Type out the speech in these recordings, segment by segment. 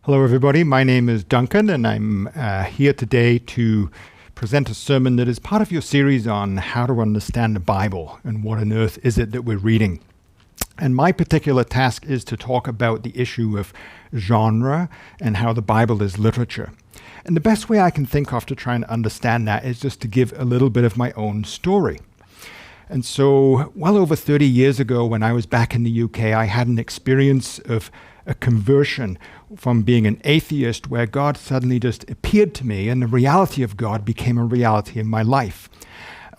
Hello, everybody. My name is Duncan, and I'm here today to present a sermon that is part of your series on how to understand the Bible and what on earth is it that we're reading. And my particular task is to talk about the issue of genre and how the Bible is literature. And the best way I can think of to try and understand that is just to give a little bit of my own story. And so, well over 30 years ago, when I was back in the UK, I had an experience of a conversion from being an atheist where God suddenly just appeared to me and the reality of God became a reality in my life.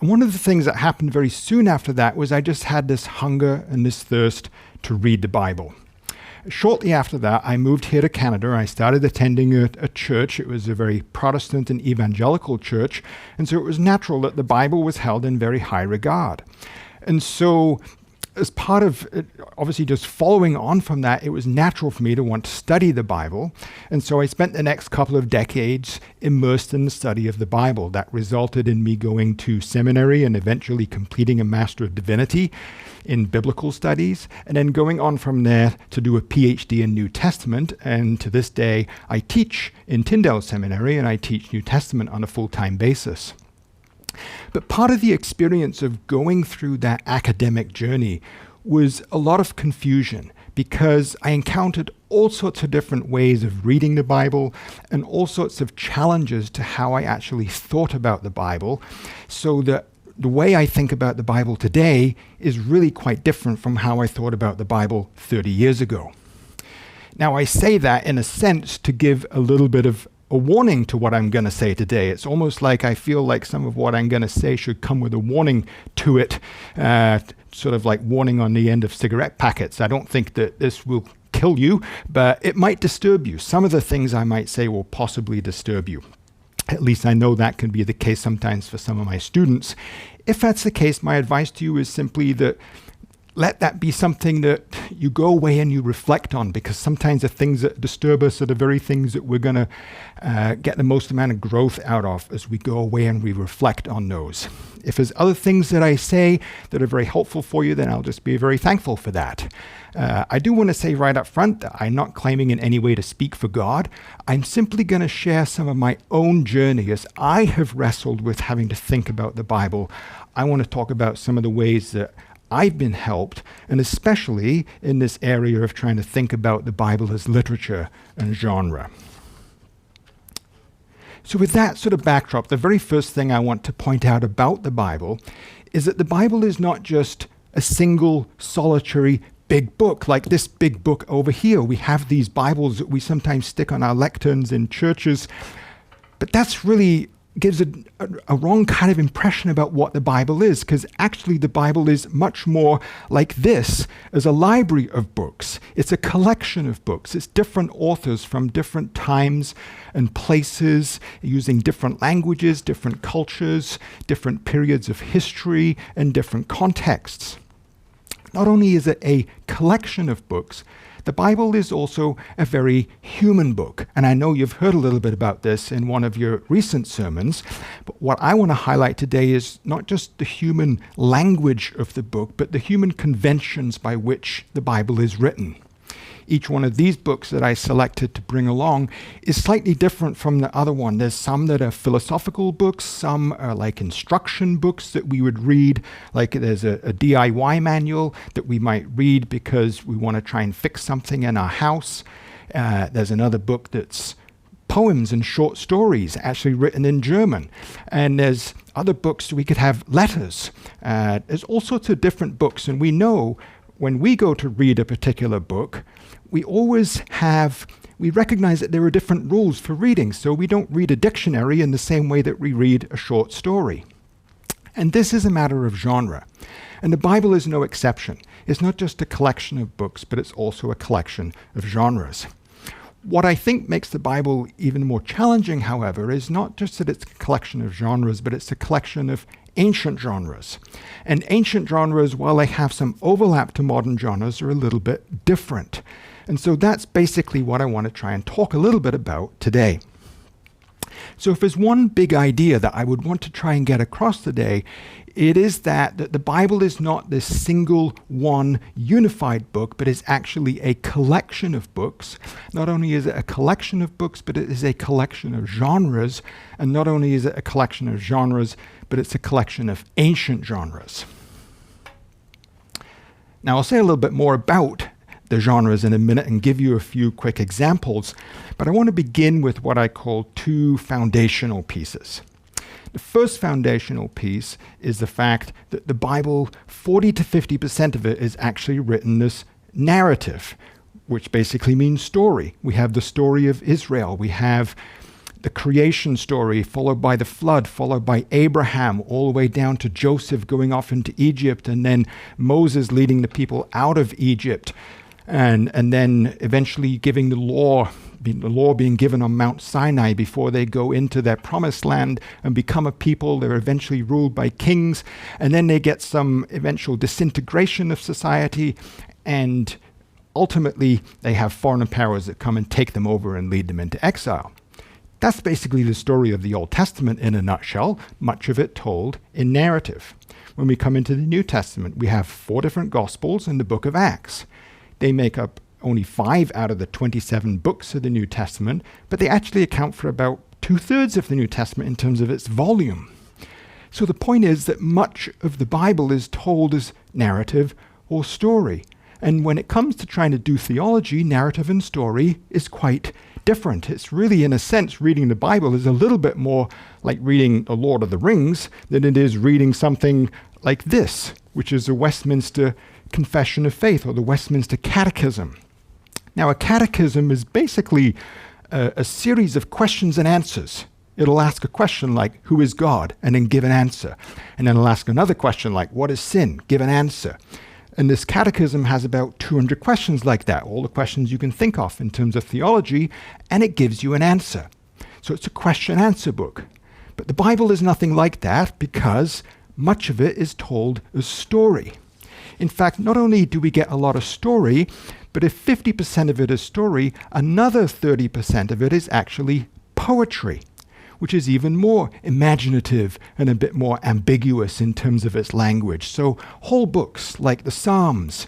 And one of the things that happened very soon after that was I just had this hunger and this thirst to read the Bible. Shortly after that, I moved here to Canada. I started attending a church. It was a very Protestant and evangelical church, and so it was natural that the Bible was held in very high regard. And so as part of it, obviously just following on from that, it was natural for me to want to study the Bible. And so I spent the next couple of decades immersed in the study of the Bible. That resulted in me going to seminary and eventually completing a Master of Divinity in Biblical Studies, and then going on from there to do a PhD in New Testament. And to this day, I teach in Tyndale Seminary, and I teach New Testament on a full-time basis. But part of the experience of going through that academic journey was a lot of confusion because I encountered all sorts of different ways of reading the Bible and all sorts of challenges to how I actually thought about the Bible, so that the way I think about the Bible today is really quite different from how I thought about the Bible 30 years ago. Now, I say that in a sense to give a little bit of a warning to what I'm going to say today. It's almost like I feel like some of what I'm going to say should come with a warning to it, sort of like warning on the end of cigarette packets. I don't think that this will kill you, but it might disturb you. Some of the things I might say will possibly disturb you. At least I know that can be the case sometimes for some of my students. If that's the case, my advice to you is simply that let that be something that you go away and you reflect on, because sometimes the things that disturb us are the very things that we're going to get the most amount of growth out of as we go away and we reflect on those. If there's other things that I say that are very helpful for you, then I'll just be very thankful for that. I do want to say right up front that I'm not claiming in any way to speak for God. I'm simply going to share some of my own journey as I have wrestled with having to think about the Bible. I want to talk about some of the ways that I've been helped, and especially in this area of trying to think about the Bible as literature and genre. So with that sort of backdrop, the very first thing I want to point out about the Bible is that the Bible is not just a single solitary big book, like this big book over here. We have these Bibles that we sometimes stick on our lecterns in churches, but that's really gives a wrong kind of impression about what the Bible is, because actually the Bible is much more like this as a library of books. It's a collection of books. It's different authors from different times and places, using different languages, different cultures, different periods of history, and different contexts. Not only is it a collection of books, the Bible is also a very human book. And I know you've heard a little bit about this in one of your recent sermons, but what I want to highlight today is not just the human language of the book, but the human conventions by which the Bible is written. Each one of these books that I selected to bring along is slightly different from the other one. There's some that are philosophical books, some are like instruction books that we would read, like there's a DIY manual that we might read because we want to try and fix something in our house. There's another book that's poems and short stories, actually written in German. And there's other books we could have letters. There's all sorts of different books, and we know when we go to read a particular book, we recognize that there are different rules for reading, so we don't read a dictionary in the same way that we read a short story. And this is a matter of genre. And the Bible is no exception. It's not just a collection of books, but it's also a collection of genres. What I think makes the Bible even more challenging, however, is not just that it's a collection of genres, but it's a collection of ancient genres. And ancient genres, while they have some overlap to modern genres, are a little bit different. And so that's basically what I want to try and talk a little bit about today. So if there's one big idea that I would want to try and get across today, It is that the Bible is not this single one unified book, but is actually a collection of books. Not only is it a collection of books, but it is a collection of genres. And not only is it a collection of genres, but it's a collection of ancient genres. Now, I'll say a little bit more about the genres in a minute and give you a few quick examples, but I want to begin with what I call two foundational pieces. The first foundational piece is the fact that the Bible, 40 to 50% of it is actually written as narrative, which basically means story. We have the story of Israel. We have the creation story, followed by the flood, followed by Abraham, all the way down to Joseph going off into Egypt, and then Moses leading the people out of Egypt, and then eventually giving the law being given on Mount Sinai before they go into their promised land and become a people. They're eventually ruled by kings, and then they get some eventual disintegration of society, and ultimately they have foreign powers that come and take them over and lead them into exile. That's basically the story of the Old Testament in a nutshell, much of it told in narrative. When we come into the New Testament, we have 4 different Gospels in the book of Acts. They make up only 5 out of the 27 books of the New Testament, but they actually account for about 2/3 of the New Testament in terms of its volume. So the point is that much of the Bible is told as narrative or story. And when it comes to trying to do theology, narrative and story is quite different. It's really, in a sense, reading the Bible is a little bit more like reading The Lord of the Rings than it is reading something like this, which is the Westminster Confession of Faith or the Westminster Catechism. Now, a catechism is basically a series of questions and answers. It'll ask a question like, who is God? And then give an answer. And then it'll ask another question like, what is sin? Give an answer. And this catechism has about 200 questions like that, all the questions you can think of in terms of theology, and it gives you an answer. So it's a question-answer book. But the Bible is nothing like that because much of it is told as story. In fact, not only do we get a lot of story, but if 50% of it is story, another 30% of it is actually poetry, which is even more imaginative and a bit more ambiguous in terms of its language. So whole books like the Psalms,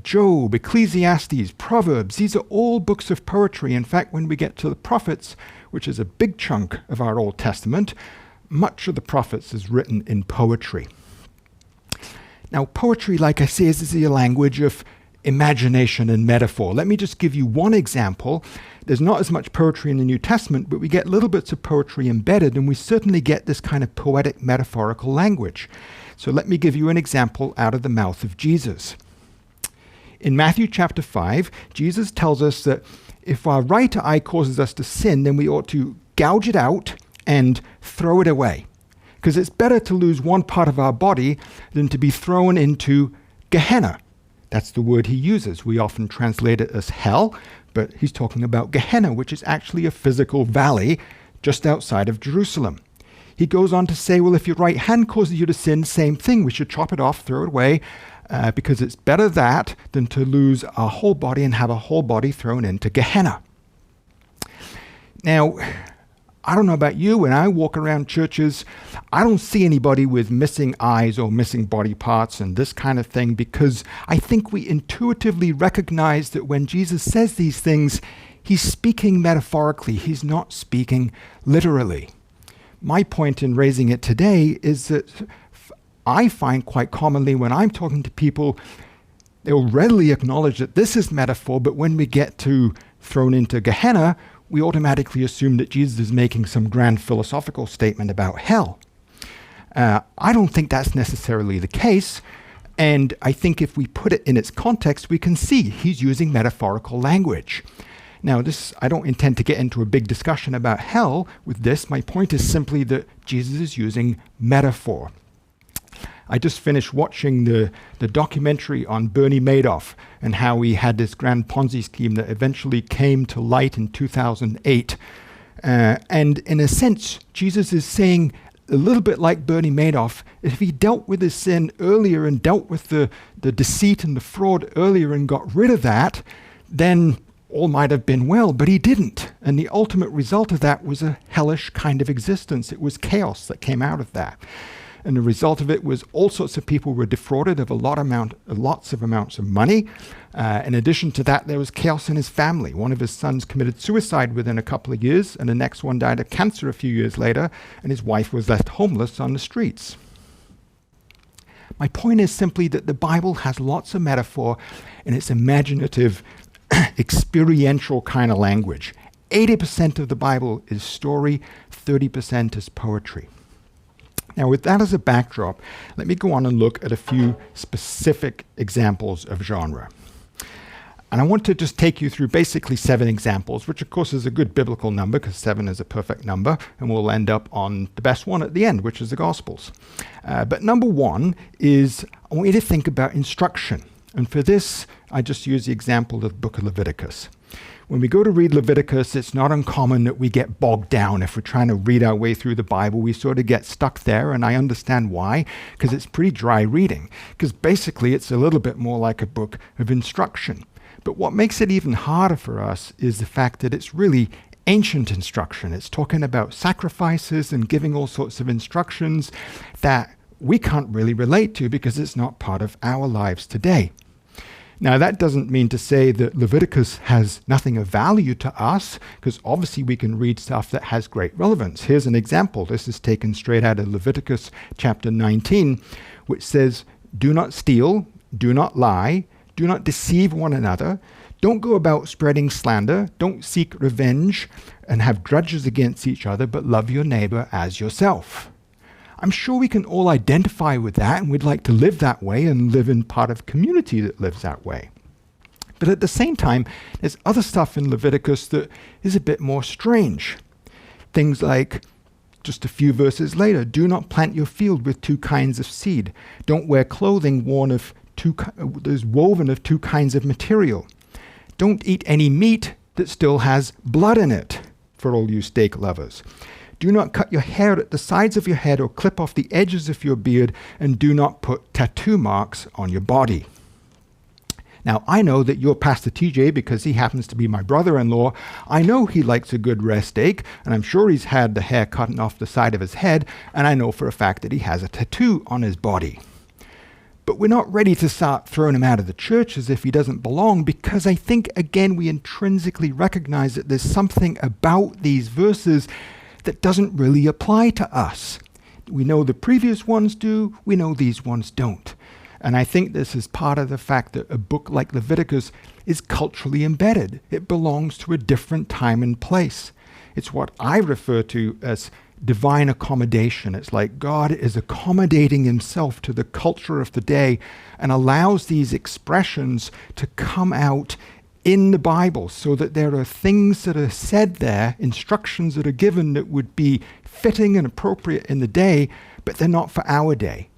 Job, Ecclesiastes, Proverbs, these are all books of poetry. In fact, when we get to the prophets, which is a big chunk of our Old Testament, much of the prophets is written in poetry. Now, poetry, like I say, is the language of imagination and metaphor. Let me just give you one example. There's not as much poetry in the New Testament, but we get little bits of poetry embedded, and we certainly get this kind of poetic metaphorical language. So let me give you an example out of the mouth of Jesus. In Matthew chapter 5, Jesus tells us that if our right eye causes us to sin, then we ought to gouge it out and throw it away. Because it's better to lose one part of our body than to be thrown into Gehenna. That's the word he uses. We often translate it as hell, but he's talking about Gehenna, which is actually a physical valley just outside of Jerusalem. He goes on to say, well, if your right hand causes you to sin, same thing. We should chop it off, throw it away, because it's better that than to lose our whole body and have a whole body thrown into Gehenna. Now, I don't know about you, when I walk around churches, I don't see anybody with missing eyes or missing body parts and this kind of thing, because I think we intuitively recognize that when Jesus says these things, he's speaking metaphorically. He's not speaking literally. My point in raising it today is that I find quite commonly when I'm talking to people, they'll readily acknowledge that this is metaphor, but when we get to thrown into Gehenna, we automatically assume that Jesus is making some grand philosophical statement about hell. I don't think that's necessarily the case, and I think if we put it in its context, we can see he's using metaphorical language. Now, I don't intend to get into a big discussion about hell with this. My point is simply that Jesus is using metaphor. I just finished watching the documentary on Bernie Madoff and how he had this grand Ponzi scheme that eventually came to light in 2008. And in a sense, Jesus is saying, a little bit like Bernie Madoff, if he dealt with his sin earlier and dealt with the deceit and the fraud earlier and got rid of that, then all might have been well, but he didn't. And the ultimate result of that was a hellish kind of existence. It was chaos that came out of that. And the result of it was all sorts of people were defrauded of lots of amounts of money. In addition to that, there was chaos in his family. One of his sons committed suicide within a couple of years, and the next one died of cancer a few years later, and his wife was left homeless on the streets. My point is simply that the Bible has lots of metaphor in its imaginative, experiential kind of language. 80% of the Bible is story, 30% is poetry. Now, with that as a backdrop, let me go on and look at a few specific examples of genre. And I want to just take you through basically 7 examples, which of course is a good biblical number because 7 is a perfect number, and we'll end up on the best one at the end, which is the Gospels. But number 1 is, I want you to think about instruction. And for this, I just use the example of the book of Leviticus. When we go to read Leviticus, it's not uncommon that we get bogged down. If we're trying to read our way through the Bible, we sort of get stuck there, and I understand why, because it's pretty dry reading. Because basically, it's a little bit more like a book of instruction. But what makes it even harder for us is the fact that it's really ancient instruction. It's talking about sacrifices and giving all sorts of instructions that we can't really relate to because it's not part of our lives today. Now, that doesn't mean to say that Leviticus has nothing of value to us, because obviously we can read stuff that has great relevance. Here's an example. This is taken straight out of Leviticus chapter 19, which says, "Do not steal, do not lie, do not deceive one another, don't go about spreading slander, don't seek revenge, and have grudges against each other, but love your neighbor as yourself." I'm sure we can all identify with that, and we'd like to live that way and live in part of a community that lives that way. But at the same time, there's other stuff in Leviticus that is a bit more strange. Things like, just a few verses later, "Do not plant your field with 2 kinds of seed. Don't wear clothing woven of 2 kinds of material. Don't eat any meat that still has blood in it," for all you steak lovers. "Do not cut your hair at the sides of your head or clip off the edges of your beard, and do not put tattoo marks on your body." Now, I know that you're Pastor TJ because he happens to be my brother-in-law. I know he likes a good rare steak, and I'm sure he's had the hair cut off the side of his head, and I know for a fact that he has a tattoo on his body. But we're not ready to start throwing him out of the church as if he doesn't belong, because I think, again, we intrinsically recognize that there's something about these verses that doesn't really apply to us. We know the previous ones do, we know these ones don't. And I think this is part of the fact that a book like Leviticus is culturally embedded. It belongs to a different time and place. It's what I refer to as divine accommodation. It's like God is accommodating himself to the culture of the day and allows these expressions to come out in the Bible, so that there are things that are said there, instructions that are given that would be fitting and appropriate in the day, but they're not for our day.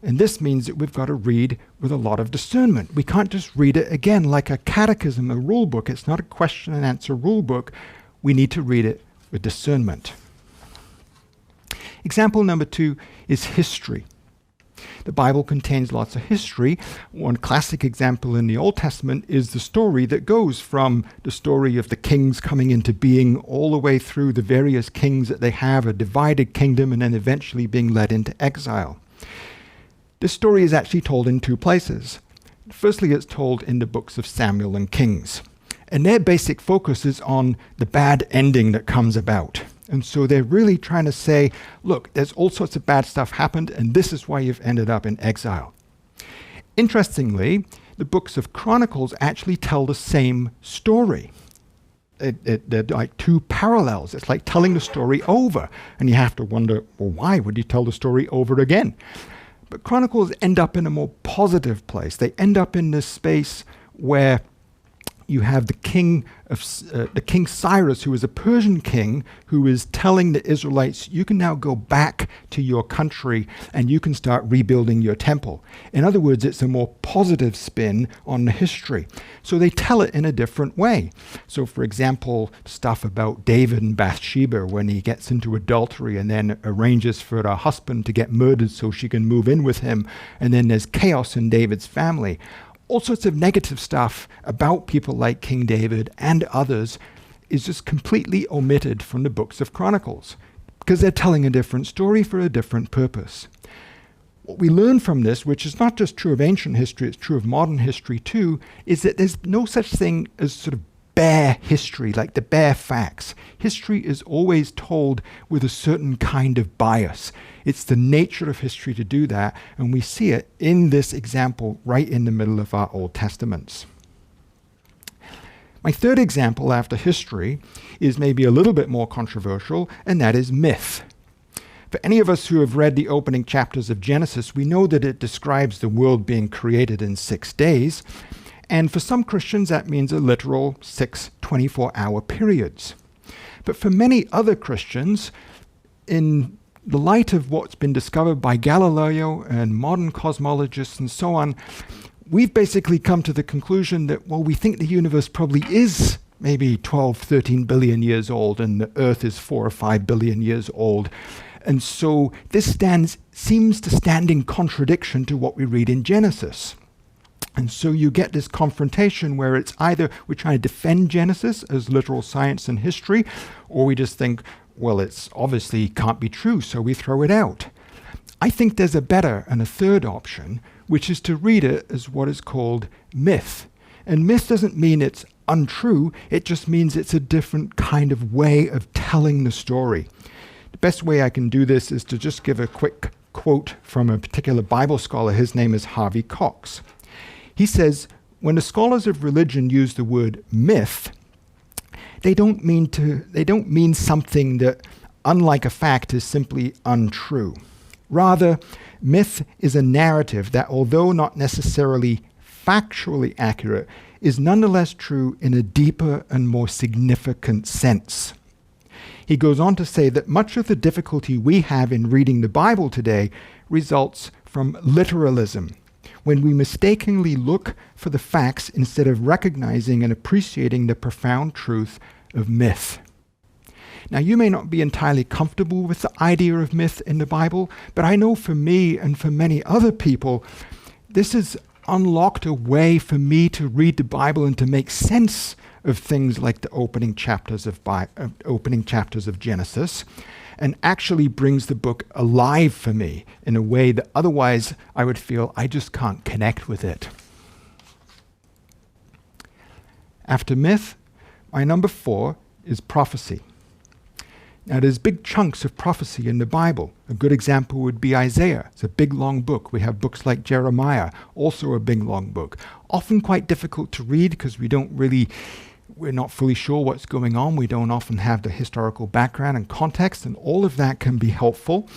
And this means that we've got to read with a lot of discernment. We can't just read it again like a catechism, a rule book. It's not a question and answer rule book. We need to read it with discernment. Example number 2 is history. The Bible contains lots of history. One classic example in the Old Testament is the story that goes from the story of the kings coming into being all the way through the various kings that they have, a divided kingdom, and then eventually being led into exile. This story is actually told in 2 places. Firstly, it's told in the books of Samuel and Kings. And their basic focus is on the bad ending that comes about. And so they're really trying to say, look, there's all sorts of bad stuff happened, and this is why you've ended up in exile. Interestingly, the books of Chronicles actually tell the same story. They're like 2 parallels. It's like telling the story over. And you have to wonder, well, why would you tell the story over again? But Chronicles end up in a more positive place. They end up in this space where you have the king Cyrus, who is a Persian king, who is telling the Israelites, you can now go back to your country and you can start rebuilding your temple. In other words, it's a more positive spin on the history. So they tell it in a different way. So for example, stuff about David and Bathsheba when he gets into adultery and then arranges for her husband to get murdered so she can move in with him. And then there's chaos in David's family. All sorts of negative stuff about people like King David and others is just completely omitted from the books of Chronicles because they're telling a different story for a different purpose. What we learn from this, which is not just true of ancient history, it's true of modern history too, is that there's no such thing as sort of bare history, like the bare facts. History is always told with a certain kind of bias. It's the nature of history to do that, and we see it in this example right in the middle of our Old Testaments. My third example after history is maybe a little bit more controversial, and that is myth. For any of us who have read the opening chapters of Genesis, we know that it describes the world being created in 6 days, and for some Christians that means a literal 6 24-hour periods. But for many other Christians, in the light of what's been discovered by Galileo and modern cosmologists and so on, we've basically come to the conclusion that, well, we think the universe probably is maybe 12, 13 billion years old, and the Earth is 4 or 5 billion years old. And so this seems to stand in contradiction to what we read in Genesis. And so you get this confrontation where it's either we're trying to defend Genesis as literal science and history, or we just think, well, it's obviously can't be true, so we throw it out. I think there's a better and a third option, which is to read it as what is called myth. And myth doesn't mean it's untrue, it just means it's a different kind of way of telling the story. The best way I can do this is to just give a quick quote from a particular Bible scholar. His name is Harvey Cox. He says, when the scholars of religion use the word myth, they don't mean something that, unlike a fact, is simply untrue. Rather, myth is a narrative that, although not necessarily factually accurate, is nonetheless true in a deeper and more significant sense. He goes on to say that much of the difficulty we have in reading the Bible today results from literalism, when we mistakenly look for the facts instead of recognizing and appreciating the profound truth of myth. Now, you may not be entirely comfortable with the idea of myth in the Bible, but I know for me and for many other people, this has unlocked a way for me to read the Bible and to make sense of things like the opening chapters of Genesis, and actually brings the book alive for me in a way that otherwise I would feel I just can't connect with it. After myth, my number 4 is prophecy. Now, there's big chunks of prophecy in the Bible. A good example would be Isaiah. It's a big, long book. We have books like Jeremiah, also a big, long book. Often quite difficult to read because we're not fully sure what's going on. We don't often have the historical background and context, and all of that can be helpful,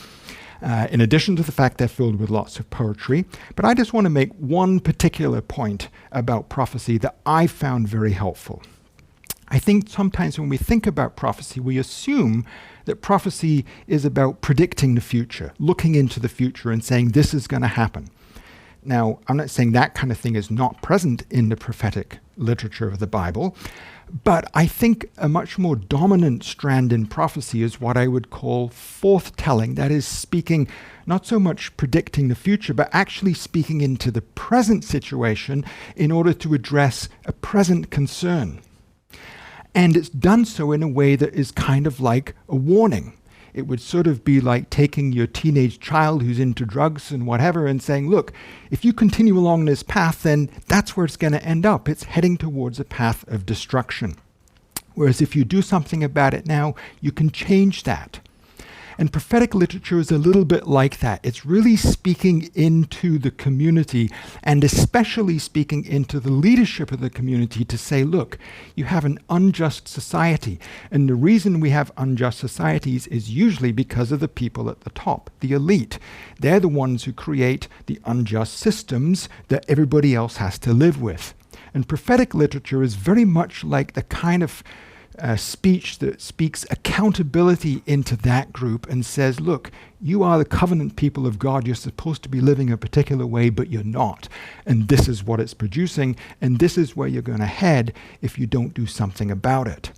in addition to the fact they're filled with lots of poetry. But I just want to make one particular point about prophecy that I found very helpful. I think sometimes when we think about prophecy, we assume that prophecy is about predicting the future, looking into the future and saying this is going to happen. Now, I'm not saying that kind of thing is not present in the prophetic literature of the Bible, but I think a much more dominant strand in prophecy is what I would call forthtelling. That is, speaking, not so much predicting the future, but actually speaking into the present situation in order to address a present concern. And it's done so in a way that is kind of like a warning. It would sort of be like taking your teenage child who's into drugs and whatever and saying, look, if you continue along this path, then that's where it's going to end up. It's heading towards a path of destruction. Whereas if you do something about it now, you can change that. And prophetic literature is a little bit like that. It's really speaking into the community, and especially speaking into the leadership of the community to say, look, you have an unjust society. And the reason we have unjust societies is usually because of the people at the top, the elite. They're the ones who create the unjust systems that everybody else has to live with. And prophetic literature is very much like the kind of speech that speaks accountability into that group and says, look, you are the covenant people of God. You're supposed to be living a particular way, but you're not. And this is what it's producing, and this is where you're going to head if you don't do something about it.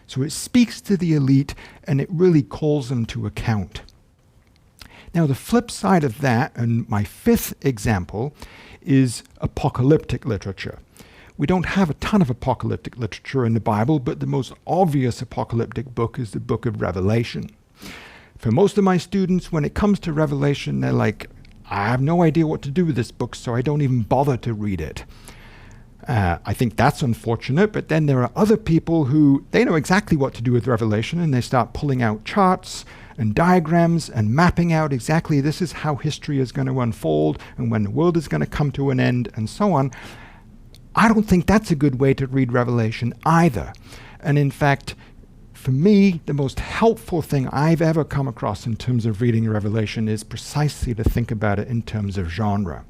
So it speaks to the elite, and it really calls them to account. Now, the flip side of that, and my 5th example, is apocalyptic literature. We don't have a ton of apocalyptic literature in the Bible, but the most obvious apocalyptic book is the book of Revelation. For most of my students, when it comes to Revelation, they're like, I have no idea what to do with this book, so I don't even bother to read it. I think that's unfortunate, but then there are other people who, they know exactly what to do with Revelation, and they start pulling out charts and diagrams and mapping out exactly this is how history is going to unfold and when the world is going to come to an end and so on. I don't think that's a good way to read Revelation either. And in fact, for me, the most helpful thing I've ever come across in terms of reading Revelation is precisely to think about it in terms of genre.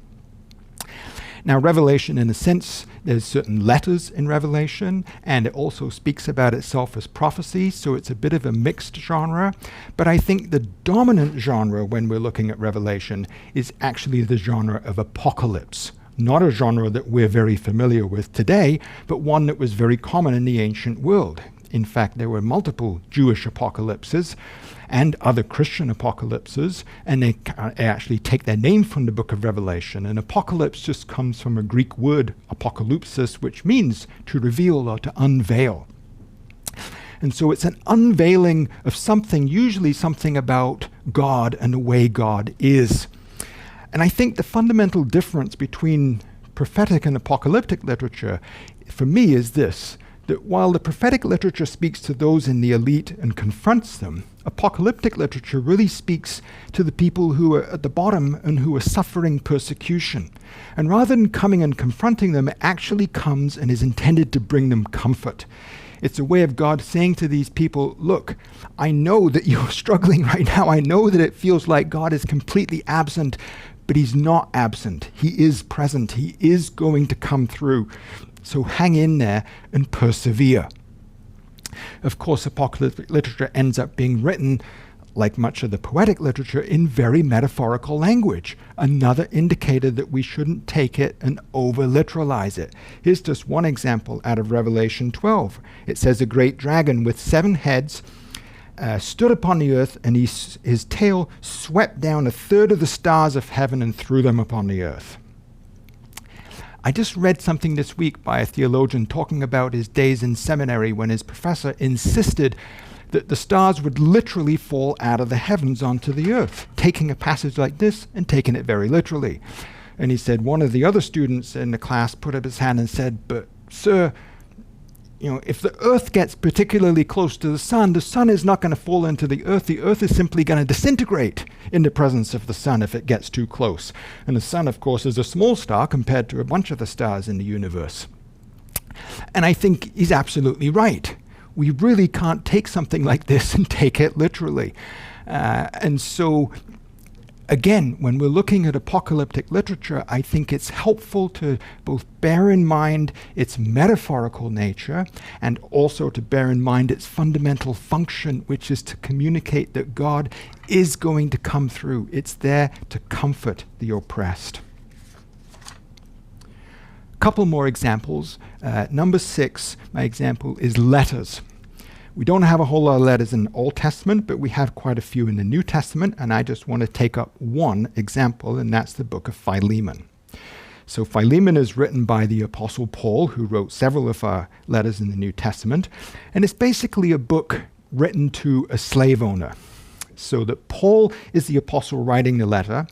Now, Revelation, in a sense, there's certain letters in Revelation, and it also speaks about itself as prophecy, so it's a bit of a mixed genre. But I think the dominant genre when we're looking at Revelation is actually the genre of apocalypse. Not a genre that we're very familiar with today, but one that was very common in the ancient world. In fact, there were multiple Jewish apocalypses and other Christian apocalypses, and they actually take their name from the book of Revelation. And apocalypse just comes from a Greek word, apokalypsis, which means to reveal or to unveil. And so it's an unveiling of something, usually something about God and the way God is. And I think the fundamental difference between prophetic and apocalyptic literature, for me, is this: that while the prophetic literature speaks to those in the elite and confronts them, apocalyptic literature really speaks to the people who are at the bottom and who are suffering persecution. And rather than coming and confronting them, it actually comes and is intended to bring them comfort. It's a way of God saying to these people, look, I know that you're struggling right now. I know that it feels like God is completely absent, but he's not absent. He is present. He is going to come through. So hang in there and persevere. Of course, apocalyptic literature ends up being written, like much of the poetic literature, in very metaphorical language. Another indicator that we shouldn't take it and over-literalize it. Here's just one example out of Revelation 12. It says, a great dragon with 7 heads stood upon the earth, and his tail swept down 1/3 of the stars of heaven and threw them upon the earth. I just read something this week by a theologian talking about his days in seminary when his professor insisted that the stars would literally fall out of the heavens onto the earth, taking a passage like this and taking it very literally. And he said one of the other students in the class put up his hand and said, but sir, if the earth gets particularly close to the sun is not going to fall into the earth is simply going to disintegrate in the presence of the sun if it gets too close. And the sun, of course, is a small star compared to a bunch of the stars in the universe. And I think he's absolutely right. We really can't take something like this and take it literally. And so, again, when we're looking at apocalyptic literature, I think it's helpful to both bear in mind its metaphorical nature and also to bear in mind its fundamental function, which is to communicate that God is going to come through. It's there to comfort the oppressed. Couple more examples. Number 6, my example is letters. We don't have a whole lot of letters in the Old Testament, but we have quite a few in the New Testament, and I just want to take up one example, and that's the book of Philemon. So Philemon is written by the Apostle Paul, who wrote several of our letters in the New Testament, and it's basically a book written to a slave owner. So that Paul is the apostle writing the letter,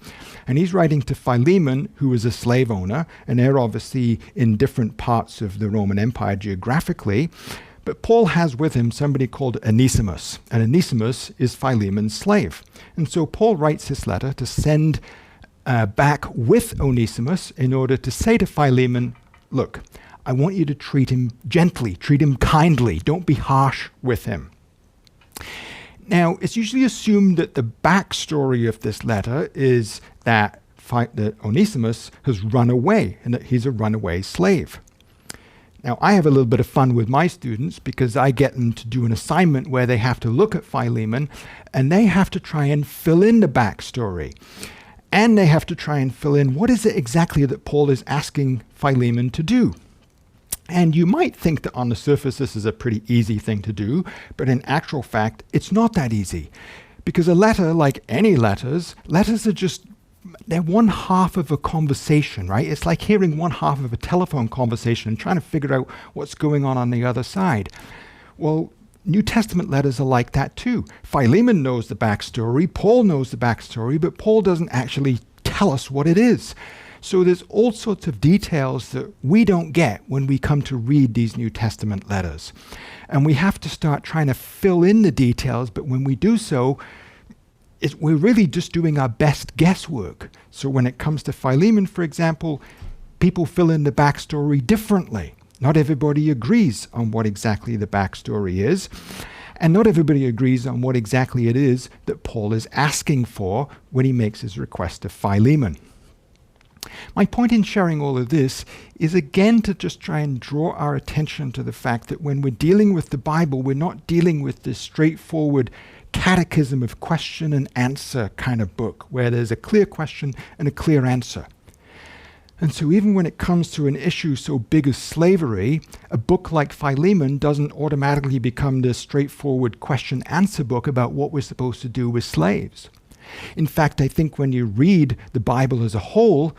and he's writing to Philemon, who is a slave owner, and they're obviously in different parts of the Roman Empire geographically. But Paul has with him somebody called Onesimus, and Onesimus is Philemon's slave. And so Paul writes this letter to send back with Onesimus in order to say to Philemon, look, I want you to treat him gently, treat him kindly, don't be harsh with him. Now, it's usually assumed that the backstory of this letter is that Onesimus has run away and that he's a runaway slave. Now, I have a little bit of fun with my students because I get them to do an assignment where they have to look at Philemon and they have to try and fill in the backstory. And they have to try and fill in what is it exactly that Paul is asking Philemon to do. And you might think that on the surface this is a pretty easy thing to do, but in actual fact, it's not that easy. Because a letter, like any letters are just, they're one half of a conversation, right? It's like hearing one half of a telephone conversation and trying to figure out what's going on the other side. Well, New Testament letters are like that too. Philemon knows the backstory, Paul knows the backstory, but Paul doesn't actually tell us what it is. So there's all sorts of details that we don't get when we come to read these New Testament letters. And we have to start trying to fill in the details, but when we do so, we're really just doing our best guesswork. So when it comes to Philemon, for example, people fill in the backstory differently. Not everybody agrees on what exactly the backstory is, and not everybody agrees on what exactly it is that Paul is asking for when he makes his request to Philemon. My point in sharing all of this is again to just try and draw our attention to the fact that when we're dealing with the Bible, we're not dealing with this straightforward catechism of question and answer kind of book where there's a clear question and a clear answer. And so even when it comes to an issue so big as slavery, a book like Philemon doesn't automatically become this straightforward question-answer book about what we're supposed to do with slaves. In fact, I think when you read the Bible as a whole,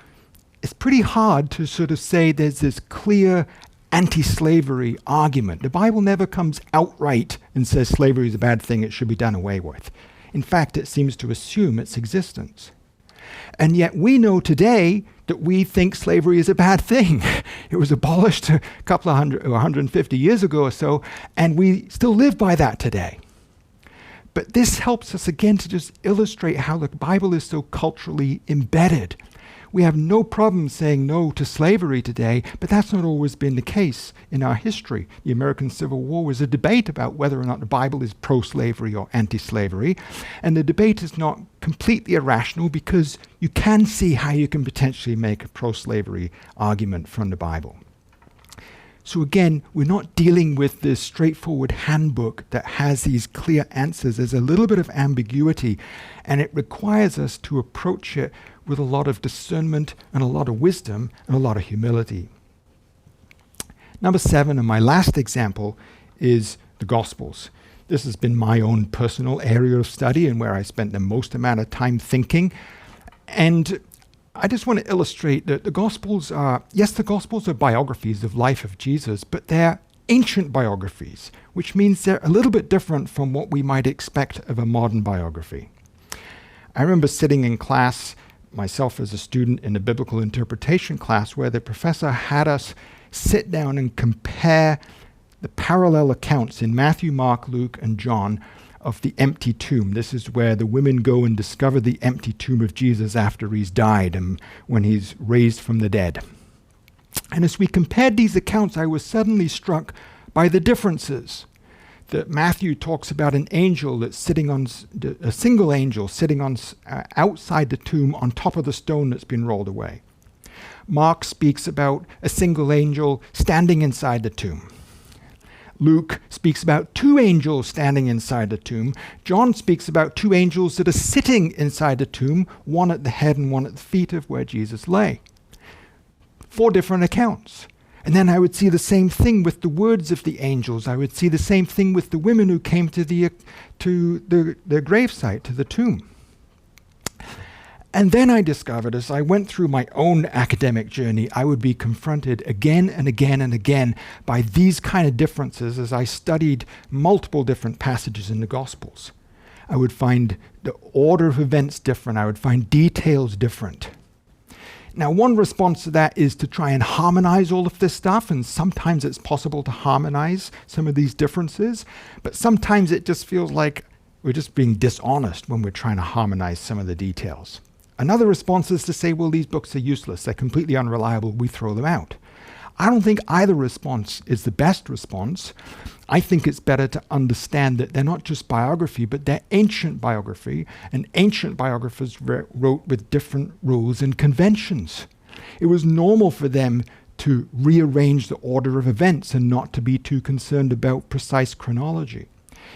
it's pretty hard to sort of say there's this clear anti-slavery argument. The Bible never comes outright and says slavery is a bad thing, it should be done away with. In fact, it seems to assume its existence. And yet we know today that we think slavery is a bad thing. It was abolished a couple of 150 years ago or so, and we still live by that today. But this helps us again to just illustrate how the Bible is so culturally embedded. We have no problem saying no to slavery today, but that's not always been the case in our history. The American Civil War was a debate about whether or not the Bible is pro-slavery or anti-slavery, and the debate is not completely irrational because you can see how you can potentially make a pro-slavery argument from the Bible. So again, we're not dealing with this straightforward handbook that has these clear answers. There's a little bit of ambiguity, and it requires us to approach it with a lot of discernment and a lot of wisdom and a lot of humility. Number 7, and my last example, is the Gospels. This has been my own personal area of study and where I spent the most amount of time thinking. And I just want to illustrate that the Gospels are biographies of life of Jesus, but they're ancient biographies, which means they're a little bit different from what we might expect of a modern biography. I remember sitting in class myself as a student in a biblical interpretation class where the professor had us sit down and compare the parallel accounts in Matthew, Mark, Luke, and John of the empty tomb. This is where the women go and discover the empty tomb of Jesus after he's died and when he's raised from the dead. And as we compared these accounts, I was suddenly struck by the differences. That Matthew talks about an angel that's sitting on, a single angel sitting on outside the tomb on top of the stone that's been rolled away. Mark speaks about a single angel standing inside the tomb. Luke speaks about 2 angels standing inside the tomb. John speaks about 2 angels that are sitting inside the tomb, one at the head and one at the feet of where Jesus lay. 4 different accounts. And then I would see the same thing with the words of the angels. I would see the same thing with the women who came to the gravesite, to the tomb. And then I discovered, as I went through my own academic journey, I would be confronted again and again and again by these kind of differences as I studied multiple different passages in the Gospels. I would find the order of events different. I would find details different. Now, one response to that is to try and harmonize all of this stuff, and sometimes it's possible to harmonize some of these differences, but sometimes it just feels like we're just being dishonest when we're trying to harmonize some of the details. Another response is to say, well, these books are useless, they're completely unreliable, we throw them out. I don't think either response is the best response. I think it's better to understand that they're not just biography, but they're ancient biography, and ancient biographers wrote with different rules and conventions. It was normal for them to rearrange the order of events and not to be too concerned about precise chronology.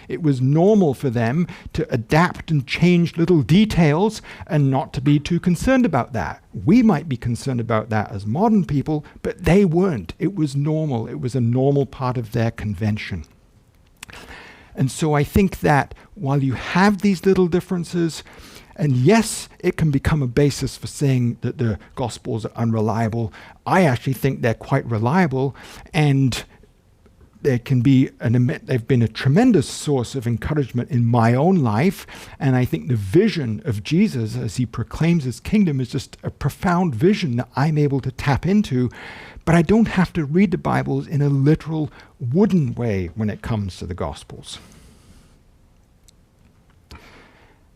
It was normal for them to adapt and change little details and not to be too concerned about that. We might be concerned about that as modern people, but they weren't. It was normal. It was a normal part of their convention. And so I think that while you have these little differences, and yes, it can become a basis for saying that the Gospels are unreliable, I actually think they're quite reliable, and they've been a tremendous source of encouragement in my own life, and I think the vision of Jesus as he proclaims his kingdom is just a profound vision that I'm able to tap into, but I don't have to read the Bibles in a literal wooden way when it comes to the Gospels.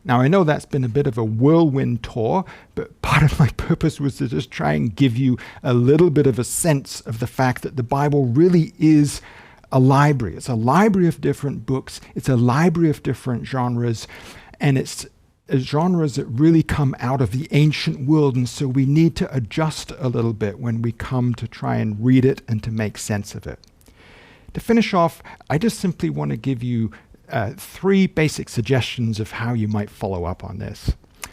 Now, I know that's been a bit of a whirlwind tour, but part of my purpose was to just try and give you a little bit of a sense of the fact that the Bible really is a library. It's a library of different books. It's a library of different genres, and it's genres that really come out of the ancient world, and so we need to adjust a little bit when we come to try and read it and to make sense of it. To finish off, I just simply want to give you 3 basic suggestions of how you might follow up on this.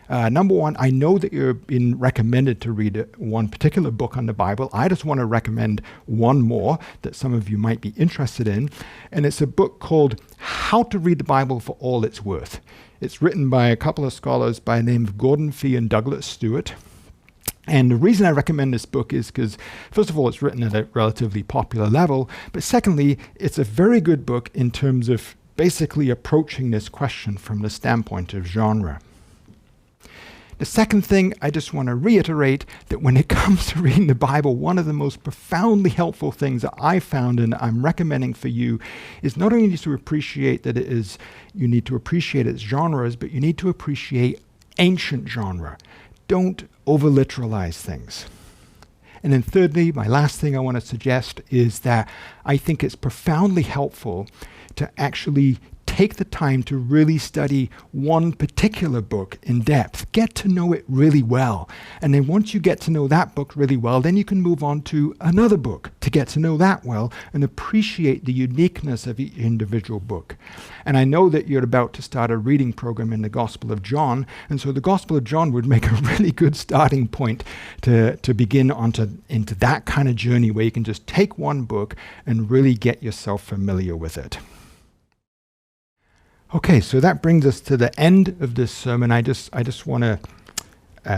Number 1, I know that you're being recommended to read one particular book on the Bible. I just want to recommend one more that some of you might be interested in, and it's a book called How to Read the Bible for All It's Worth. It's written by a couple of scholars by the name of Gordon Fee and Douglas Stewart. And the reason I recommend this book is because, first of all, it's written at a relatively popular level, but secondly, it's a very good book in terms of basically approaching this question from the standpoint of genre. The second thing, I just want to reiterate that when it comes to reading the Bible, one of the most profoundly helpful things that I found and I'm recommending for you is not only to appreciate that you need to appreciate its genres, but you need to appreciate ancient genre. Don't over-literalize things. And then thirdly, my last thing I want to suggest is that I think it's profoundly helpful to actually take the time to really study one particular book in depth. Get to know it really well. And then once you get to know that book really well, then you can move on to another book to get to know that well and appreciate the uniqueness of each individual book. And I know that you're about to start a reading program in the Gospel of John, and so the Gospel of John would make a really good starting point to begin into that kind of journey where you can just take one book and really get yourself familiar with it. Okay, so that brings us to the end of this sermon. I just want to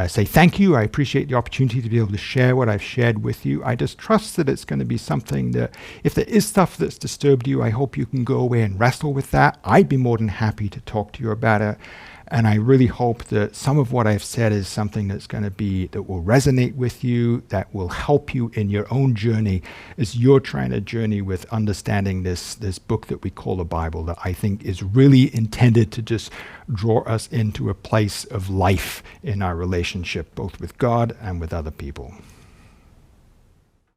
say thank you. I appreciate the opportunity to be able to share what I've shared with you. I just trust that it's going to be something that, if there is stuff that's disturbed you, I hope you can go away and wrestle with that. I'd be more than happy to talk to you about it. And I really hope that some of what I've said is something that will resonate with you, that will help you in your own journey as you're trying to journey with understanding this book that we call the Bible, that I think is really intended to just draw us into a place of life in our relationship, both with God and with other people.